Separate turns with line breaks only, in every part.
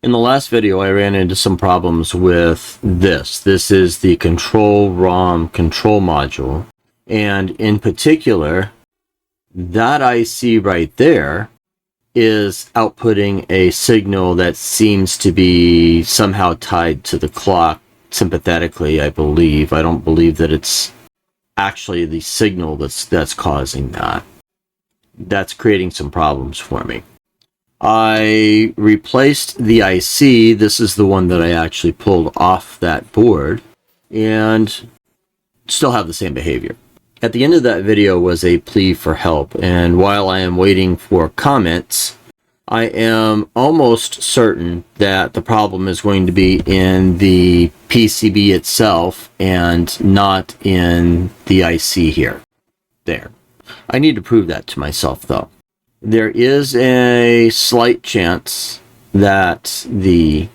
In the last video, I ran into some problems with this. This is the control ROM control module. And in particular, that IC right there is outputting a signal that seems to be somehow tied to the clock sympathetically, I believe. I don't believe that it's actually the signal that's causing that. That's creating some problems for me. I replaced the IC. This is the one that I actually pulled off that board, and still have the same behavior. At the end of that video was a plea for help, and while I am waiting for comments, I am almost certain that the problem is going to be in the PCB itself and not in the IC here. There. I need to prove that to myself, though. There is a slight chance that the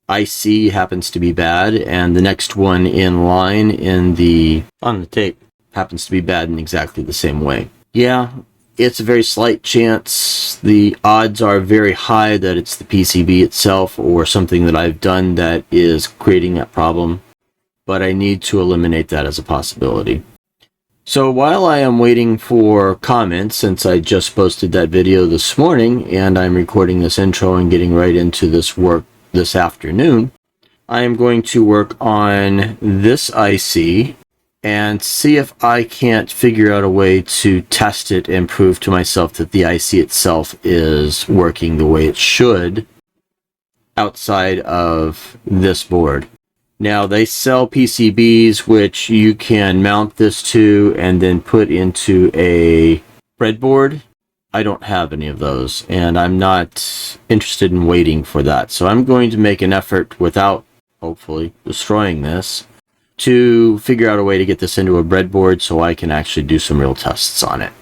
IC happens to be bad, and the next one in line on the tape happens to be bad in exactly the same way. Yeah, it's a very slight chance. The odds are very high that it's the PCB itself or something that I've done that is creating that problem, but I need to eliminate that as a possibility. So while I am waiting for comments, since I just posted that video this morning and I'm recording this intro and getting right into this work this afternoon, I am going to work on this IC and see if I can't figure out a way to test it and prove to myself that the IC itself is working the way it should outside of this board. Now, they sell PCBs which you can mount this to and then put into a breadboard. I don't have any of those, and I'm not interested in waiting for that. So I'm going to make an effort, without hopefully destroying this, to figure out a way to get this into a breadboard so I can actually do some real tests on it.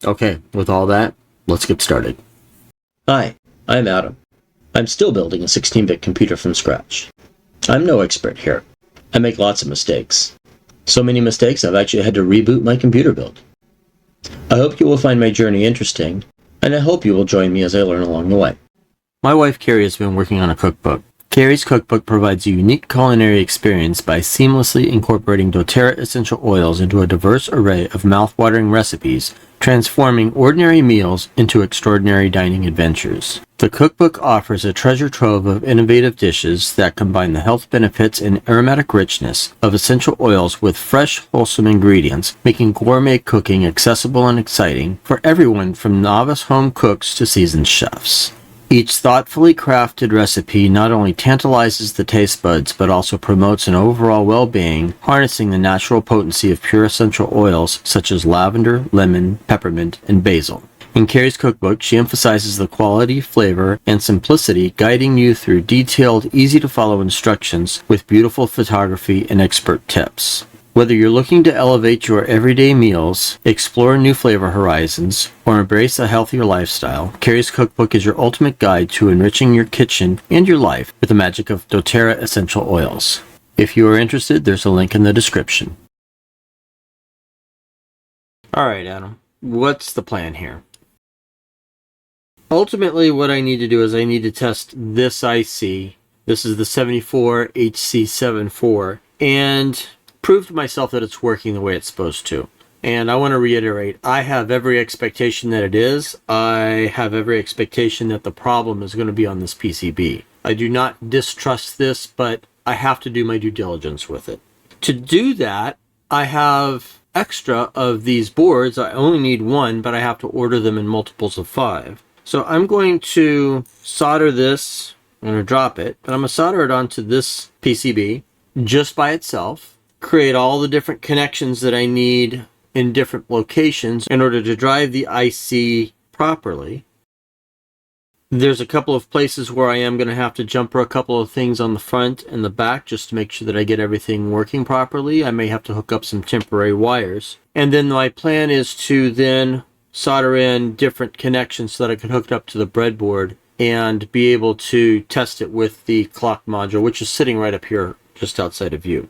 Okay, with all that, let's get started.
Hi, I'm Adam. I'm still building a 16-bit computer from scratch. I'm no expert here. I make lots of mistakes. So many mistakes I've actually had to reboot my computer build. I hope you will find my journey interesting, and I hope you will join me as I learn along the way.
My wife Carrie has been working on a cookbook. Carrie's cookbook provides a unique culinary experience by seamlessly incorporating doTERRA essential oils into a diverse array of mouth-watering recipes, transforming ordinary meals into extraordinary dining adventures. The cookbook offers a treasure trove of innovative dishes that combine the health benefits and aromatic richness of essential oils with fresh, wholesome ingredients, making gourmet cooking accessible and exciting for everyone from novice home cooks to seasoned chefs. Each thoughtfully crafted recipe not only tantalizes the taste buds, but also promotes an overall well-being, harnessing the natural potency of pure essential oils such as lavender, lemon, peppermint, and basil. In Carrie's cookbook, she emphasizes the quality, flavor, and simplicity, guiding you through detailed, easy-to-follow instructions with beautiful photography and expert tips. Whether you're looking to elevate your everyday meals, explore new flavor horizons, or embrace a healthier lifestyle, Carrie's cookbook is your ultimate guide to enriching your kitchen and your life with the magic of doTERRA essential oils. If you are interested, there's a link in the description. Alright, Adam, what's the plan here? Ultimately, what I need to do is I need to test this IC. This is the 74HC74, and prove to myself that it's working the way it's supposed to. And I want to reiterate, I have every expectation that it is. I have every expectation that the problem is going to be on this PCB. I do not distrust this, but I have to do my due diligence with it. To do that, I have extra of these boards. I only need one, but I have to order them in multiples of 5. So I'm going to solder this. I'm going to drop it, but I'm going to solder it onto this PCB just by itself. Create all the different connections that I need in different locations in order to drive the IC properly. There's a couple of places where I am going to have to jumper a couple of things on the front and the back just to make sure that I get everything working properly. I may have to hook up some temporary wires. And then my plan is to then solder in different connections so that I can hook it up to the breadboard and be able to test it with the clock module, which is sitting right up here just outside of view.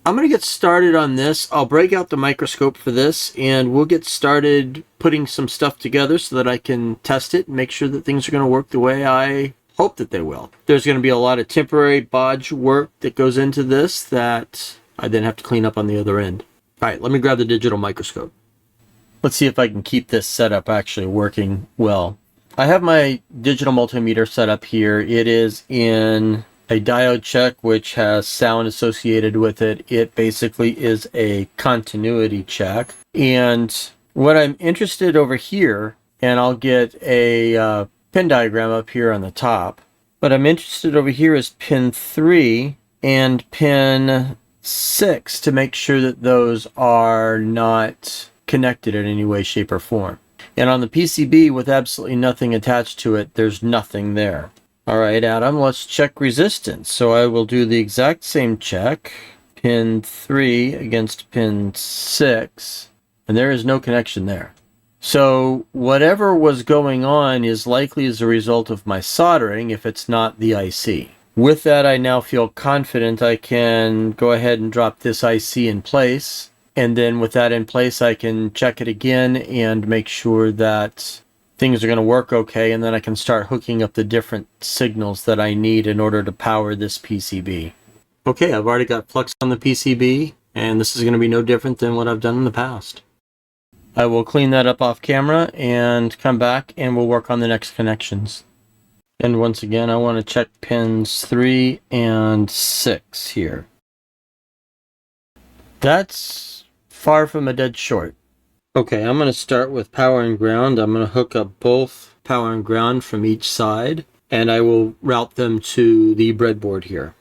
I'm going to get started on this. I'll break out the microscope for this and we'll get started putting some stuff together so that I can test it and make sure that things are going to work the way I hope that they will. There's going to be a lot of temporary bodge work that goes into this that I then have to clean up on the other end. All right, let me grab the digital microscope. Let's see if I can keep this setup actually working well. I have my digital multimeter set up here. It is in a diode check, which has sound associated with it. It basically is a continuity check. And what I'm interested over here, and I'll get a pin diagram up here on the top. What I'm interested over here is pin 3 and pin 6 to make sure that those are not connected in any way, shape, or form. And on the PCB with absolutely nothing attached to it, there's nothing there. All right, Adam, let's check resistance. So I will do the exact same check. Pin 3 against pin 6, and there is no connection there. So whatever was going on is likely as a result of my soldering if it's not the IC. With that, I now feel confident I can go ahead and drop this IC in place. And then with that in place, I can check it again and make sure that things are going to work okay, and then I can start hooking up the different signals that I need in order to power this PCB. Okay, I've already got flux on the PCB, and this is going to be no different than what I've done in the past. I will clean that up off camera and come back and we'll work on the next connections. And once again, I want to check pins 3 and 6 here. That's far from a dead short. Okay, I'm going to start with power and ground. I'm going to hook up both power and ground from each side, and I will route them to the breadboard here.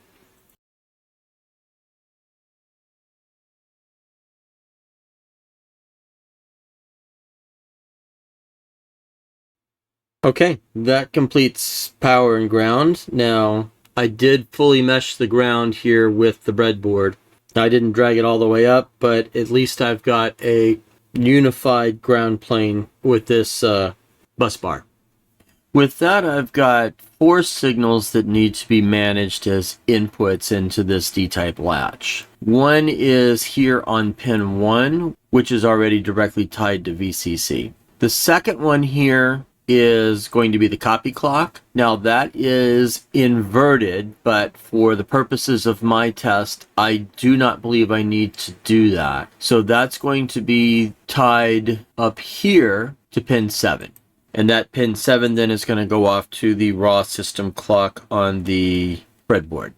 Okay, that completes power and ground. Now, I did fully mesh the ground here with the breadboard. I didn't drag it all the way up, but at least I've got a unified ground plane with this bus bar. With that, I've got 4 signals that need to be managed as inputs into this D-type latch. One is here on pin 1, which is already directly tied to VCC. The second one here is going to be the copy clock. Now that is inverted, but for the purposes of my test, I do not believe I need to do that. So that's going to be tied up here to pin 7. And that pin 7 then is going to go off to the raw system clock on the breadboard.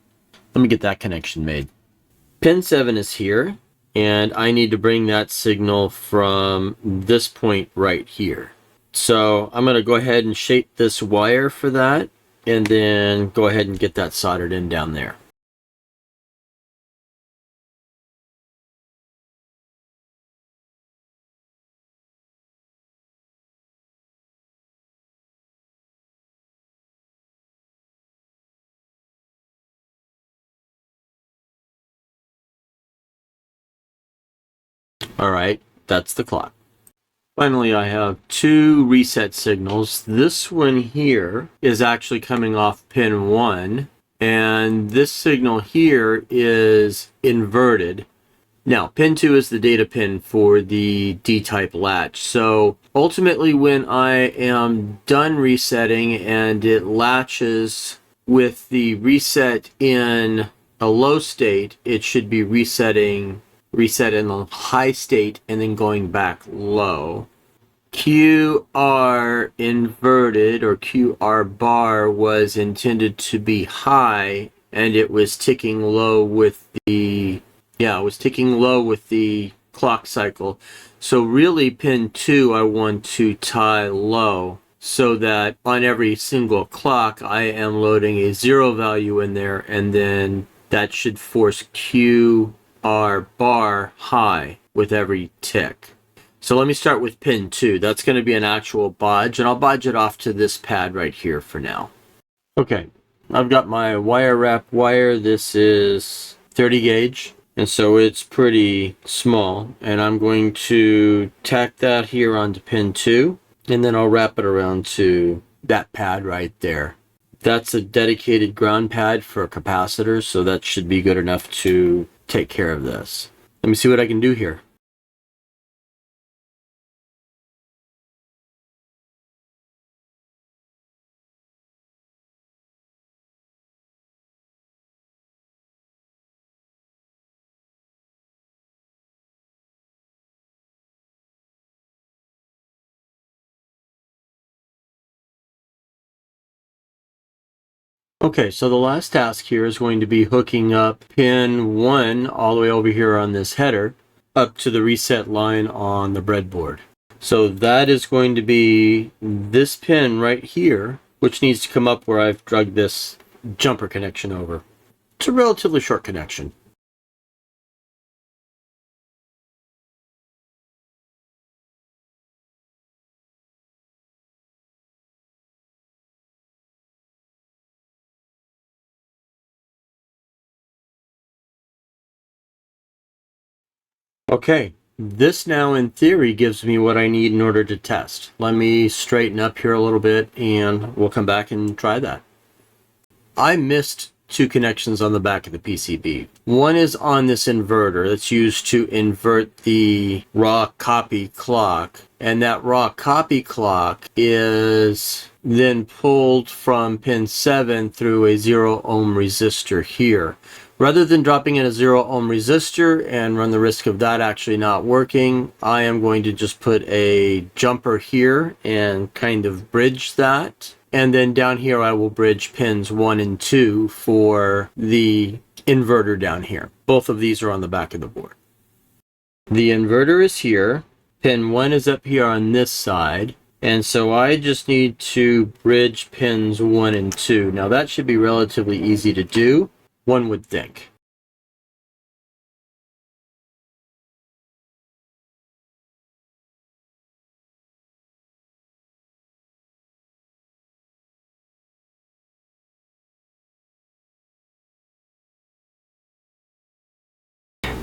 Let me get that connection made. Pin 7 is here, and I need to bring that signal from this point right here. So I'm going to go ahead and shape this wire for that, and then go ahead and get that soldered in down there. All right, that's the clock. Finally, I have 2 reset signals. This one here is actually coming off pin 1, and this signal here is inverted. Now, pin 2 is the data pin for the D-type latch. So ultimately, when I am done resetting and it latches with the reset in a low state, it should be reset in the high state and then going back low. QR inverted, or QR bar, was intended to be high, and it was ticking low with the clock cycle. So really pin 2 I want to tie low, so that on every single clock I am loading a 0 value in there, and then that should force QR bar high with every tick. So let me start with pin 2. That's going to be an actual bodge, and I'll bodge it off to this pad right here for now. Okay, I've got my wire wrap wire. This is 30 gauge, and so it's pretty small. And I'm going to tack that here onto pin 2, and then I'll wrap it around to that pad right there. That's a dedicated ground pad for a capacitor, so that should be good enough to take care of this. Let me see what I can do here. Okay, so the last task here is going to be hooking up pin 1 all the way over here on this header up to the reset line on the breadboard. So that is going to be this pin right here, which needs to come up where I've dragged this jumper connection over. It's a relatively short connection. Okay, this now in theory gives me what I need in order to test. Let me straighten up here a little bit and we'll come back and try that. I missed two connections on the back of the PCB. One is on this inverter that's used to invert the raw copy clock, and that raw copy clock is then pulled from pin 7 through a 0 ohm resistor here. Rather than dropping in a 0 ohm resistor and run the risk of that actually not working, I am going to just put a jumper here and kind of bridge that. And then down here I will bridge pins 1 and 2 for the inverter down here. Both of these are on the back of the board. The inverter is here. Pin 1 is up here on this side. And so I just need to bridge pins 1 and 2. Now that should be relatively easy to do, one would think.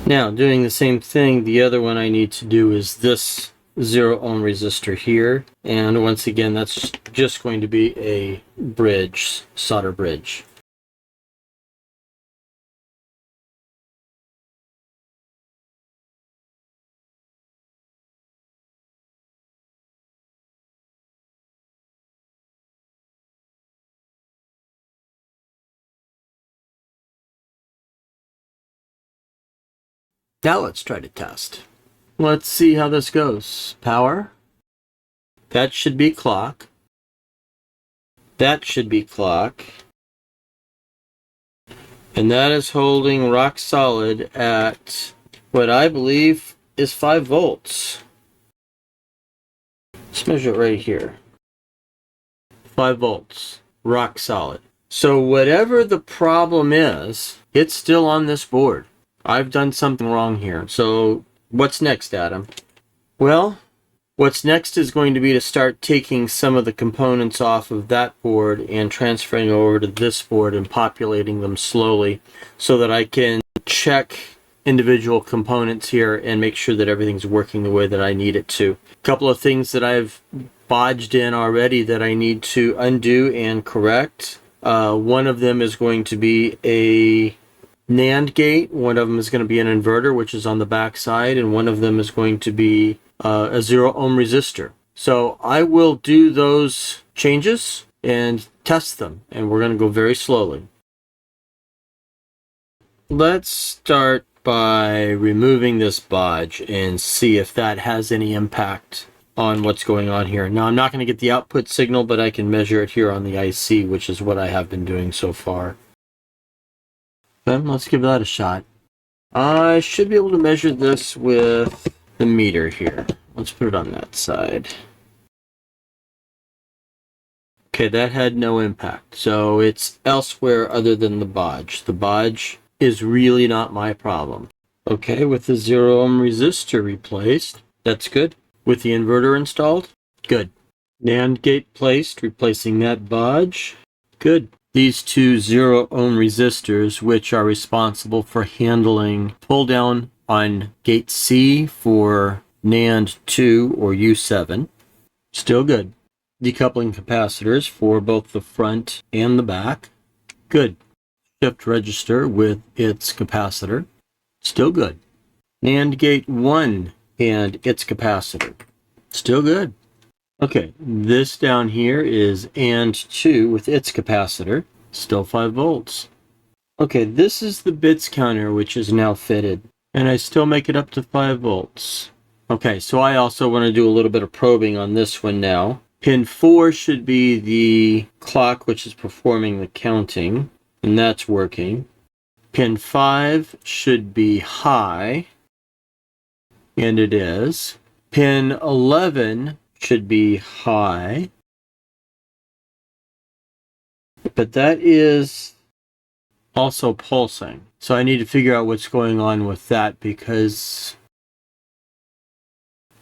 Now, doing the same thing, the other one I need to do is this 0 ohm resistor here. And once again, that's just going to be a bridge, solder bridge. Now let's try to test. Let's see how this goes. Power. That should be clock. That should be clock. And that is holding rock solid at what I believe is 5 volts. Let's measure it right here. 5 volts. Rock solid. So whatever the problem is, it's still on this board. I've done something wrong here. So what's next, Adam? Well, what's next is going to be to start taking some of the components off of that board and transferring over to this board and populating them slowly so that I can check individual components here and make sure that everything's working the way that I need it to. A couple of things that I've bodged in already that I need to undo and correct. One of them is going to be a NAND gate, one of them is going to be an inverter, which is on the back side, and one of them is going to be a 0 ohm resistor. So I will do those changes and test them, and we're going to go very slowly. Let's start by removing this bodge and see if that has any impact on what's going on here. Now I'm not going to get the output signal, but I can measure it here on the IC, which is what I have been doing so far. Then let's give that a shot. I should be able to measure this with the meter here. Let's put it on that side. Okay, that had no impact. So it's elsewhere other than the bodge. The bodge is really not my problem. Okay, with the 0 ohm resistor replaced, that's good. With the inverter installed, good. NAND gate placed, replacing that bodge, good. These two 0 ohm resistors, which are responsible for handling pull down on gate C for NAND 2 or U7, still good. Decoupling capacitors for both the front and the back, good. Shift register with its capacitor, still good. NAND gate 1 and its capacitor, still good. Okay, this down here is AND 2 with its capacitor, still 5 volts. Okay, this is the bits counter which is now fitted, and I still make it up to 5 volts. Okay, so I also want to do a little bit of probing on this one now. Pin 4 should be the clock which is performing the counting, and that's working. Pin 5 should be high, and it is. Pin 11 should be high, but that is also pulsing. So I need to figure out what's going on with that, because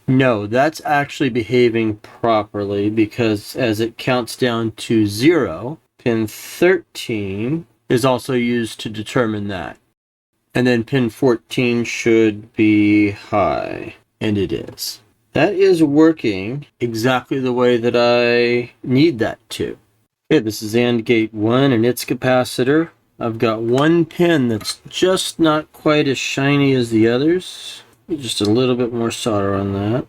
no, that's actually behaving properly, because as it counts down to 0, pin 13 is also used to determine that. And then pin 14 should be high, and it is. That is working exactly the way that I need that to. Okay, this is AND gate 1 and its capacitor. I've got one pin that's just not quite as shiny as the others. Just a little bit more solder on that.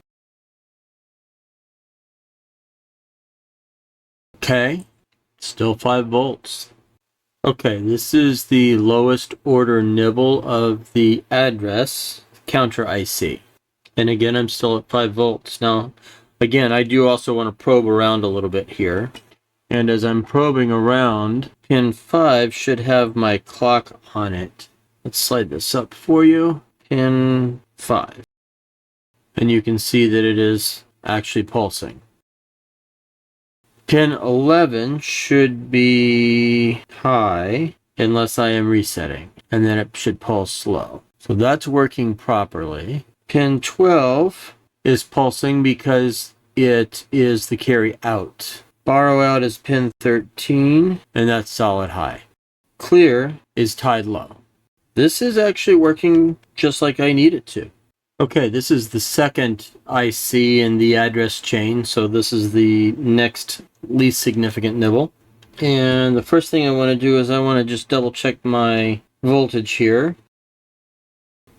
Okay, still 5 volts. Okay, this is the lowest order nibble of the address counter IC. And again, I'm still at 5 volts. Now, again, I do also want to probe around a little bit here. And as I'm probing around, pin 5 should have my clock on it. Let's slide this up for you. Pin 5. And you can see that it is actually pulsing. Pin 11 should be high unless I am resetting, and then it should pulse slow. So that's working properly. Pin 12 is pulsing because it is the carry out. Borrow out is pin 13, and that's solid high. Clear is tied low. This is actually working just like I need it to. Okay, this is the second IC in the address chain, so this is the next least significant nibble. And the first thing I want to do is I want to just double check my voltage here.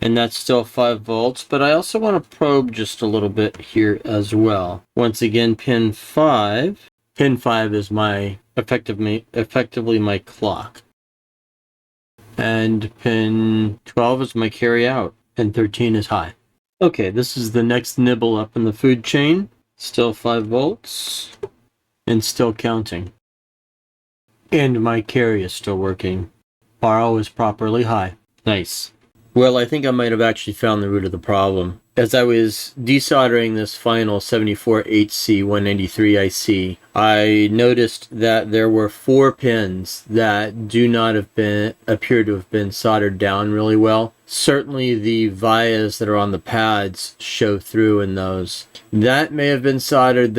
And that's still 5 volts, but I also want to probe just a little bit here as well. Once again, pin 5. Pin 5 is my effectively my clock. And pin 12 is my carry out. Pin 13 is high. Okay, this is the next nibble up in the food chain. Still 5 volts. And still counting. And my carry is still working. Borrow is properly high. Nice. Well, I think I might have actually found the root of the problem. As I was desoldering this final 74HC193 IC, I noticed that there were 4 pins that do not appear to have been soldered down really well. Certainly the vias that are on the pads show through in those. That may have been soldered,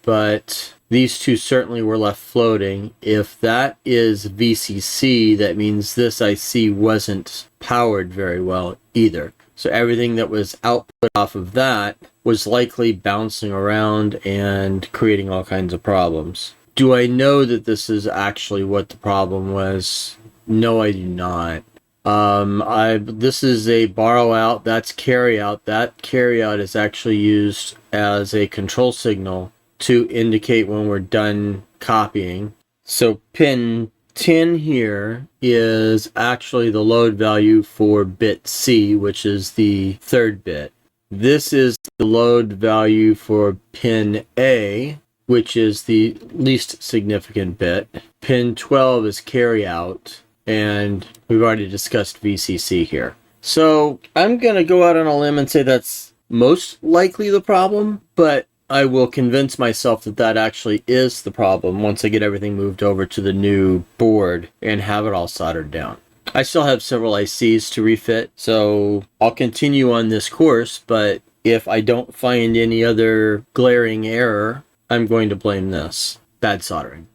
but these two certainly were left floating. If that is VCC, that means this IC wasn't powered very well either. So everything that was output off of that was likely bouncing around and creating all kinds of problems. Do I know that this is actually what the problem was? No, I do not. This is a borrow out, that's carry out. That carry out is actually used as a control signal to indicate when we're done copying. So pin 10 here is actually the load value for bit C, which is the 3rd bit. This is the load value for pin A, which is the least significant bit. Pin 12 is carry out, and we've already discussed VCC here. So I'm going to go out on a limb and say that's most likely the problem, but I will convince myself that that actually is the problem once I get everything moved over to the new board and have it all soldered down. I still have several ICs to refit, so I'll continue on this course, but if I don't find any other glaring error, I'm going to blame this. Bad soldering.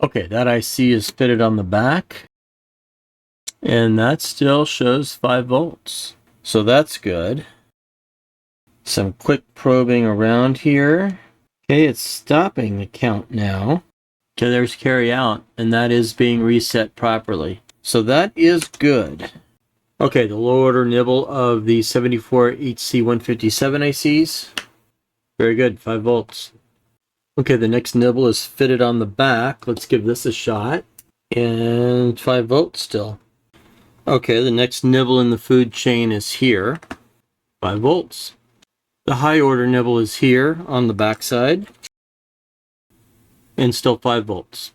Okay, that IC is fitted on the back, and that still shows 5 volts. So that's good. Some quick probing around here. Okay, it's stopping the count now. Okay, there's carry out, and that is being reset properly. So that is good. Okay, the low order nibble of the 74HC157 ICs. Very good, 5 volts. Okay, the next nibble is fitted on the back. Let's give this a shot. And 5 volts still. Okay, the next nibble in the food chain is here. 5 volts. The high order nibble is here on the back side. and still 5 volts.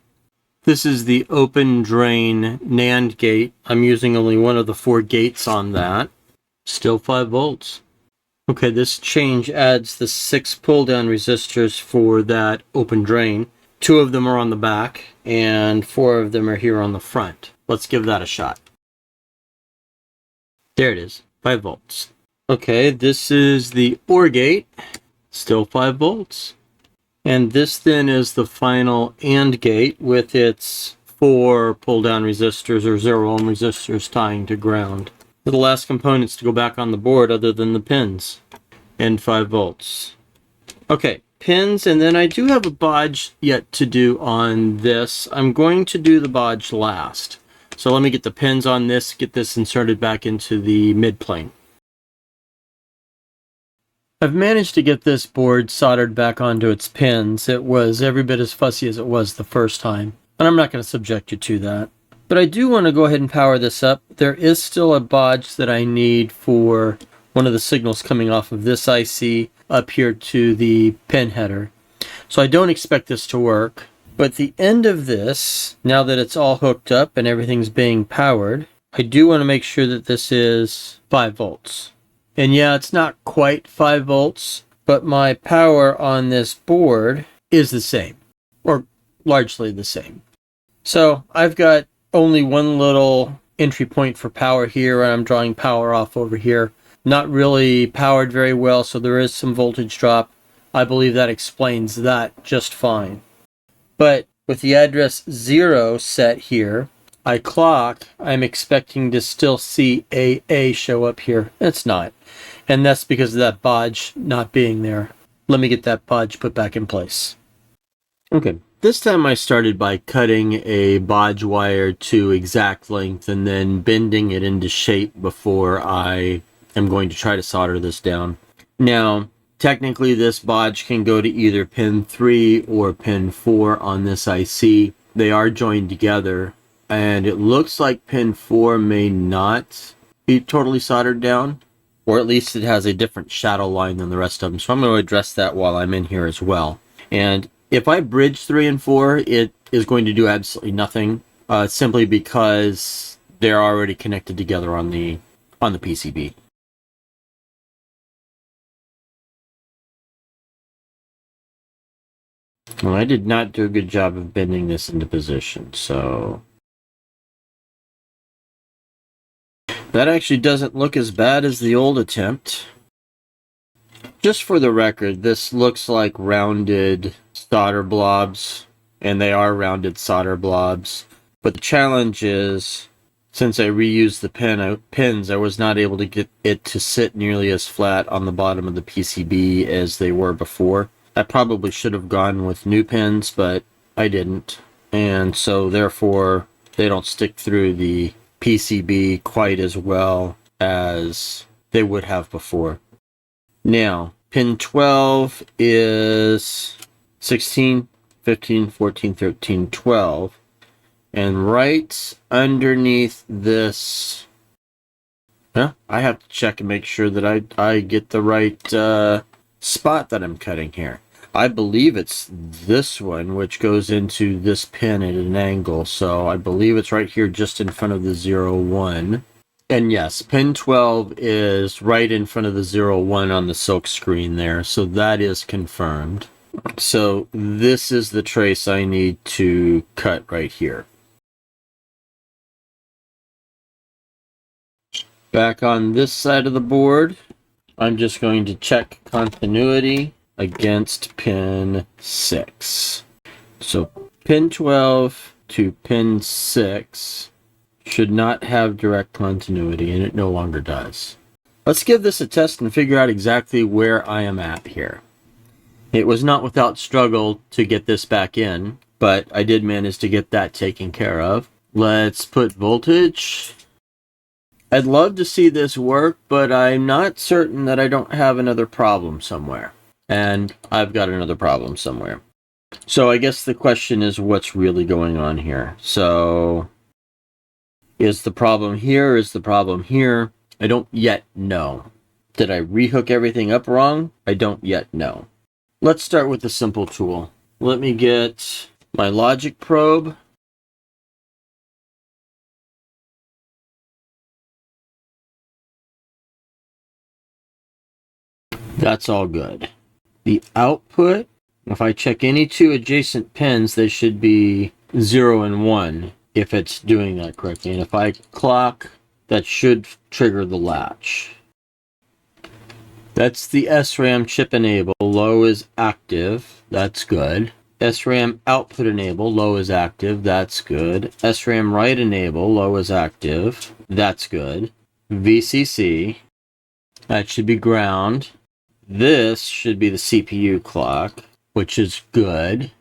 This is the open drain NAND gate. I'm using only one of the 4 gates on that. Still 5 volts. Okay, this change adds the 6 pull-down resistors for that open drain. 2 of them are on the back, and 4 of them are here on the front. Let's give that a shot. There it is, 5 volts. Okay, this is the OR gate, still 5 volts. And this then is the final AND gate with its 4 pull-down resistors or 0 ohm resistors tying to ground. The last components to go back on the board other than the pins, and 5 volts. Okay, pins, and then I do have a bodge yet to do on this. I'm going to do the bodge last. So let me get the pins on this, get this inserted back into the mid plane. I've managed to get this board soldered back onto its pins. It was every bit as fussy as it was the first time, and I'm not going to subject you to that. But I do want to go ahead and power this up. There is still a bodge that I need for one of the signals coming off of this IC up here to the pin header. So I don't expect this to work. But at the end of this, now that it's all hooked up and everything's being powered, I do want to make sure that this is 5 volts. And yeah, it's not quite 5 volts, but my power on this board is the same, or largely the same. So I've got only one little entry point for power here, and I'm drawing power off over here. Not really powered very well, so there is some voltage drop. I believe that explains that just fine. But with the address 0 set here, I'm expecting to still see AA show up here. It's not. And that's because of that bodge not being there. Let me get that bodge put back in place. Okay, this time I started by cutting a bodge wire to exact length and then bending it into shape before I am going to try to solder this down. Now, technically this bodge can go to either pin 3 or pin 4 on this IC. They are joined together, and it looks like pin 4 may not be totally soldered down, or at least it has a different shadow line than the rest of them. So I'm going to address that while I'm in here as well. And if I bridge 3 and 4, it is going to do absolutely nothing, simply because they're already connected together on the PCB. Well, I did not do a good job of bending this into position, so that actually doesn't look as bad as the old attempt. Just for the record, this looks like rounded solder blobs, and they are rounded solder blobs. But the challenge is, since I reused the pins, I was not able to get it to sit nearly as flat on the bottom of the PCB as they were before. I probably should have gone with new pins, but I didn't. And so therefore, they don't stick through the PCB quite as well as they would have before. Now, pin 12 is 16, 15, 14, 13, 12. And right underneath this, I have to check and make sure that I get the right spot that I'm cutting here. I believe it's this one, which goes into this pin at an angle. So I believe it's right here just in front of the 01. And yes, pin 12 is right in front of the 01 on the silk screen there. So that is confirmed. So this is the trace I need to cut right here. Back on this side of the board, I'm just going to check continuity against pin 6. So pin 12 to pin 6 should not have direct continuity, and it no longer does. Let's give this a test and figure out exactly where I am at here. It was not without struggle to get this back in, but I did manage to get that taken care of. Let's put voltage. I'd love to see this work, but I'm not certain that I don't have another problem somewhere. And I've got another problem somewhere. So I guess the question is, what's really going on here? So is the problem here? Is the problem here? I don't yet know. Did I rehook everything up wrong? I don't yet know. Let's start with the simple tool. Let me get my logic probe. That's all good. The output, if I check any two adjacent pins, they should be 0 and 1 if it's doing that correctly. And if I clock, that should trigger the latch. That's the SRAM chip enable. Low is active. That's good. SRAM output enable. Low is active. That's good. SRAM write enable. Low is active. That's good. VCC. That should be ground. This should be the CPU clock, which is good.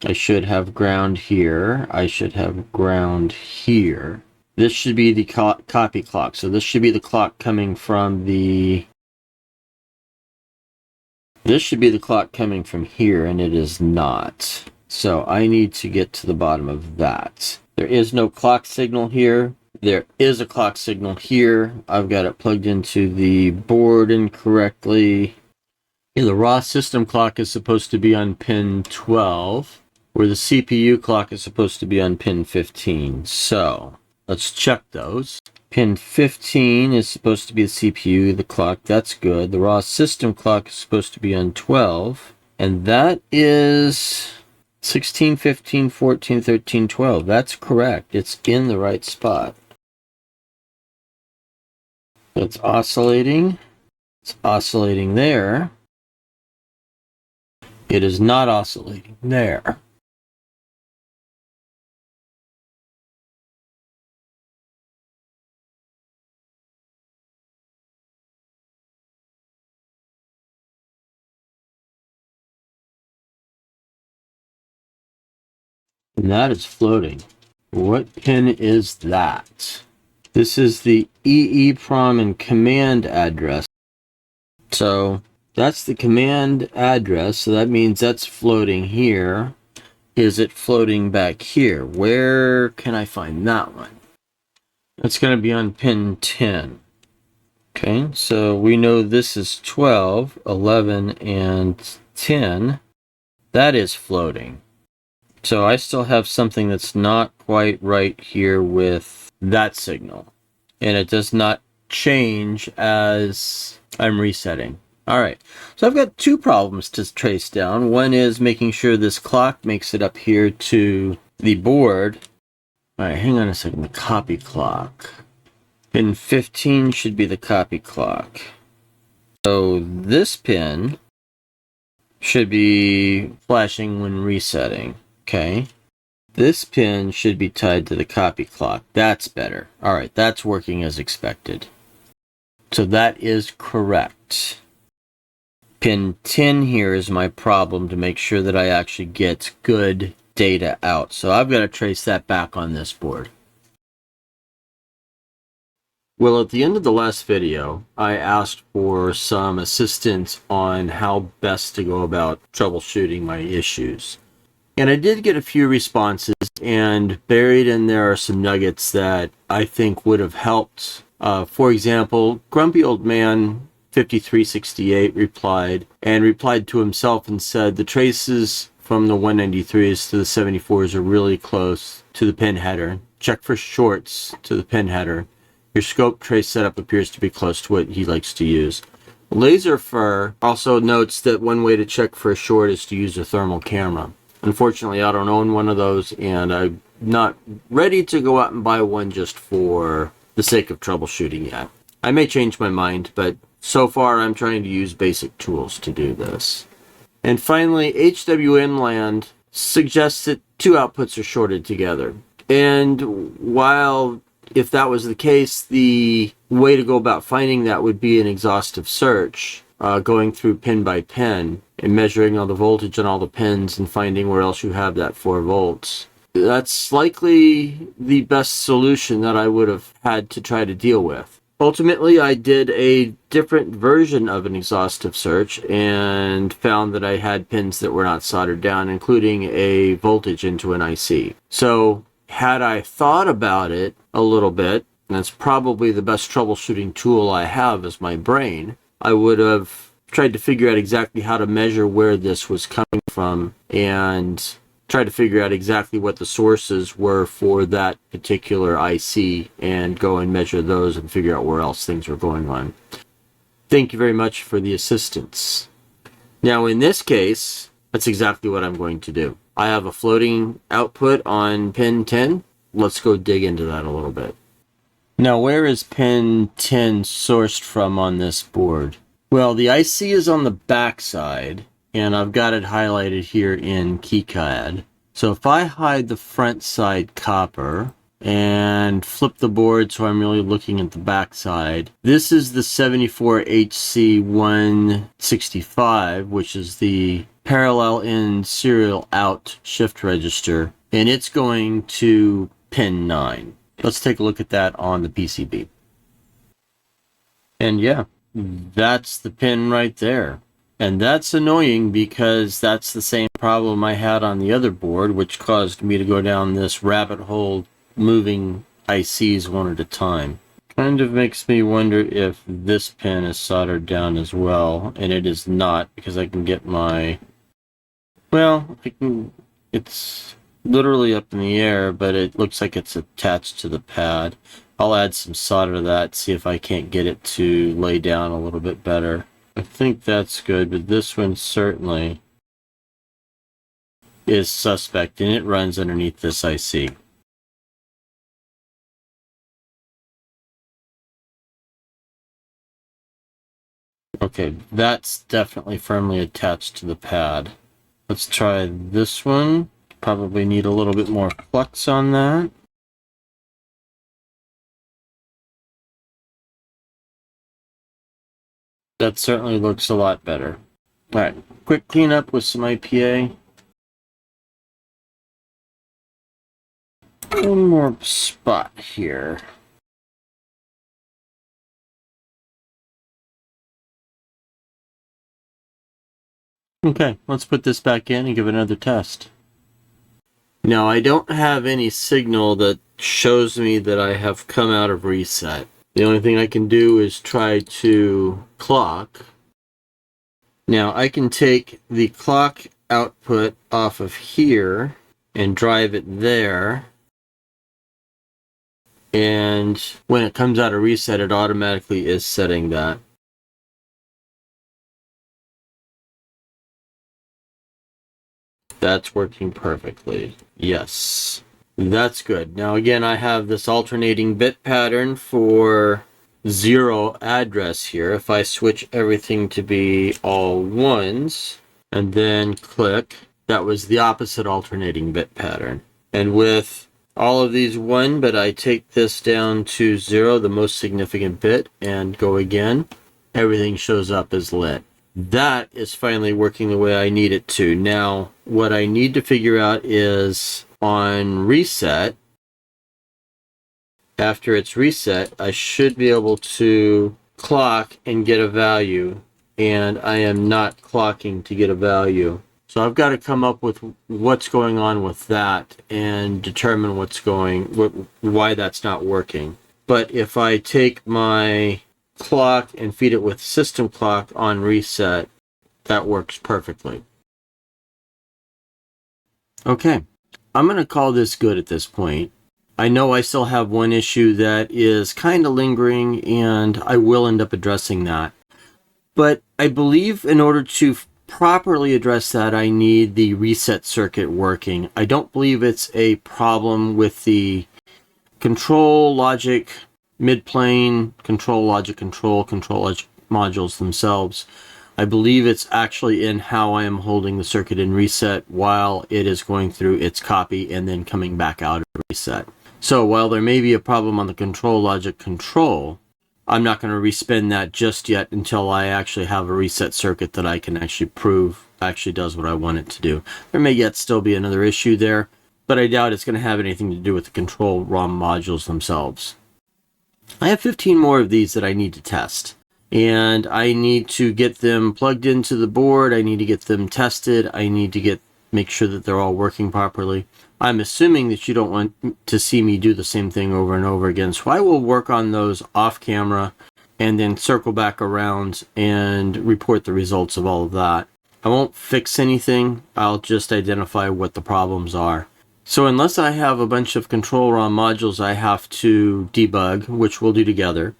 I should have ground here. I should have ground here. This should be the copy clock. So this should be the clock coming from the... This should be the clock coming from here, and it is not. So I need to get to the bottom of that. There is no clock signal here. There is a clock signal here. I've got it plugged into the board incorrectly. The raw system clock is supposed to be on pin 12, where the CPU clock is supposed to be on pin 15. So let's check those. Pin 15 is supposed to be the CPU, the clock. That's good. The raw system clock is supposed to be on 12, and that is 16, 15, 14, 13, 12. That's correct. It's in the right spot. It's oscillating. It's oscillating there. It is not oscillating there. And that is floating. What pin is that? This is the EEPROM and command address. So that's the command address. So that means that's floating here. Is it floating back here? Where can I find that one? That's going to be on pin 10. Okay, so we know this is 12, 11, and 10. That is floating. So I still have something that's not quite right here with that signal. And it does not change as I'm resetting. All right, so I've got two problems to trace down. One is making sure this clock makes it up here to the board. All right, hang on a second, the copy clock. Pin 15 should be the copy clock. So this pin should be flashing when resetting. Okay, this pin should be tied to the copy clock. That's better. All right, that's working as expected. So that is correct. Pin 10 here is my problem to make sure that I actually get good data out. So I've got to trace that back on this board. Well, at the end of the last video, I asked for some assistance on how best to go about troubleshooting my issues. And I did get a few responses, and buried in there are some nuggets that I think would have helped. For example, Grumpy Old Man 5368 replied to himself and said the traces from the 193s to the 74s are really close to the pin header. Check for shorts to the pin header. Your scope trace setup appears to be close to what he likes to use. Laserfur also notes that one way to check for a short is to use a thermal camera. Unfortunately, I don't own one of those, and I'm not ready to go out and buy one just for the sake of troubleshooting yet. I may change my mind, but so far I'm trying to use basic tools to do this. And finally, HWMland suggests that two outputs are shorted together. And while if that was the case, the way to go about finding that would be an exhaustive search, going through pin by pin and measuring all the voltage on all the pins and finding where else you have that 4 volts. That's likely the best solution that I would have had to try to deal with. Ultimately, I did a different version of an exhaustive search and found that I had pins that were not soldered down, including a voltage into an IC. So had I thought about it a little bit, and that's probably the best troubleshooting tool I have is my brain, I would have tried to figure out exactly how to measure where this was coming from and try to figure out exactly what the sources were for that particular IC and go and measure those and figure out where else things were going on. Thank you very much for the assistance. Now in this case, that's exactly what I'm going to do. I have a floating output on pin 10. Let's go dig into that a little bit. Now where is pin 10 sourced from on this board? Well, the IC is on the back side, and I've got it highlighted here in KiCad. So if I hide the front side copper and flip the board so I'm really looking at the back side, this is the 74HC165, which is the parallel in serial out shift register, and it's going to pin 9. Let's take a look at that on the PCB. And yeah, that's the pin right there. And that's annoying because that's the same problem I had on the other board, which caused me to go down this rabbit hole moving ICs one at a time. Kind of makes me wonder if this pin is soldered down as well, and it is not, because I can get my... Well, it's literally up in the air, but it looks like it's attached to the pad. I'll add some solder to that, see if I can't get it to lay down a little bit better. I think that's good, but this one certainly is suspect, and it runs underneath this IC. Okay, that's definitely firmly attached to the pad. Let's try this one. Probably need a little bit more flux on that. That certainly looks a lot better. Alright, quick cleanup with some IPA. One more spot here. Okay, let's put this back in and give it another test. Now, I don't have any signal that shows me that I have come out of reset. The only thing I can do is try to clock. Now, I can take the clock output off of here and drive it there. And when it comes out of reset, it automatically is setting that. That's working perfectly. Yes. That's good. Now again, I have this alternating bit pattern for 0 address here. If I switch everything to be all ones and then click, that was the opposite alternating bit pattern. And with all of these 1, but I take this down to 0, the most significant bit, and go again, everything shows up as lit. That is finally working the way I need it to. Now, what I need to figure out is on reset, after it's reset, I should be able to clock and get a value, and I am not clocking to get a value. So I've got to come up with what's going on with that and determine why that's not working. But if I take my clock and feed it with system clock on reset, that works perfectly. Okay, I'm going to call this good at this point. I know I still have one issue that is kind of lingering, and I will end up addressing that. But I believe in order to properly address that, I need the reset circuit working. I don't believe it's a problem with the control logic mid-plane, control logic modules themselves. I believe it's actually in how I am holding the circuit in reset while it is going through its copy and then coming back out of reset. So while there may be a problem on the control logic control, I'm not going to respin that just yet until I actually have a reset circuit that I can actually prove actually does what I want it to do. There may yet still be another issue there, but I doubt it's going to have anything to do with the control ROM modules themselves. I have 15 more of these that I need to test, and I need to get them plugged into the board. I need to get them tested. I need to make sure that they're all working properly. I'm assuming that you don't want to see me do the same thing over and over again, so I will work on those off camera and then circle back around and report the results of all of that. I won't fix anything. I'll just identify what the problems are. So unless I have a bunch of control ROM modules I have to debug, which we'll do together,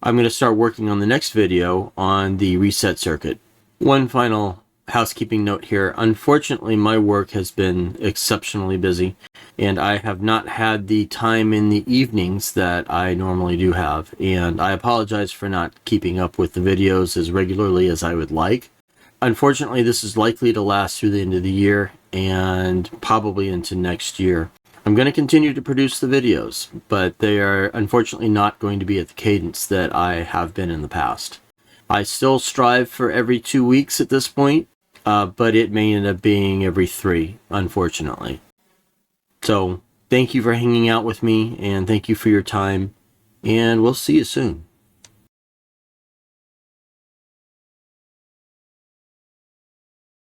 I'm going to start working on the next video on the reset circuit. One final housekeeping note here. Unfortunately, my work has been exceptionally busy, and I have not had the time in the evenings that I normally do have. And I apologize for not keeping up with the videos as regularly as I would like. Unfortunately, this is likely to last through the end of the year and probably into next year. I'm going to continue to produce the videos, but they are unfortunately not going to be at the cadence that I have been in the past. I still strive for every 2 weeks at this point, but it may end up being every 3, unfortunately. So, thank you for hanging out with me, and thank you for your time, and we'll see you soon.